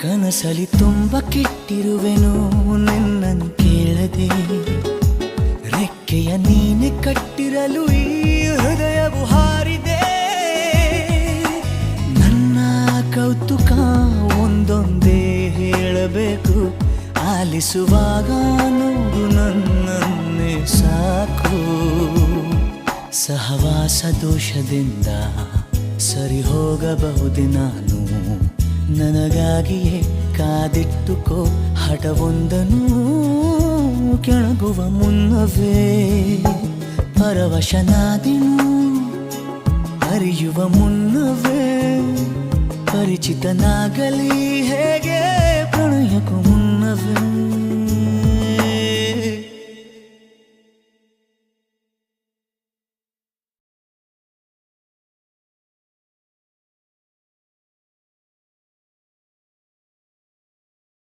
ಕನಸಲಿ ತುಂಬ ಕೆಟ್ಟಿರುವೆನು ನಿನ್ನನ್ನು ಕೇಳದೆ, ರೆಕ್ಕೆಯ ನೀನೆ ಕಟ್ಟಿರಲು ಈ ಹೃದಯವು ಹಾರಿದೆ. ನನ್ನ ಕೌತುಕ ಒಂದೊಂದೇ ಹೇಳಬೇಕು, ಆಲಿಸುವಾಗ ನೋಡು ನನ್ನನ್ನೇ ಸಾಕು. ಸಹವಾಸ ದೋಷದಿಂದ ಸರಿ ಹೋಗಬಹುದೇ ನಾನು, ನನಗಾಗಿಯೇ ಕಾದಿಟ್ಟುಕೋ ಹಠವೊಂದನು. ಕೆಳಗುವ ಮುನ್ನವೇ ಪರವಶನಾದೆನು, ಅರಿಯುವ ಮುನ್ನವೇ ಪರಿಚಿತನಾಗಲಿ ಹೇಗೆ ಪ್ರಣಯಕ್ಕೂ ಮುನ್ನವೇ.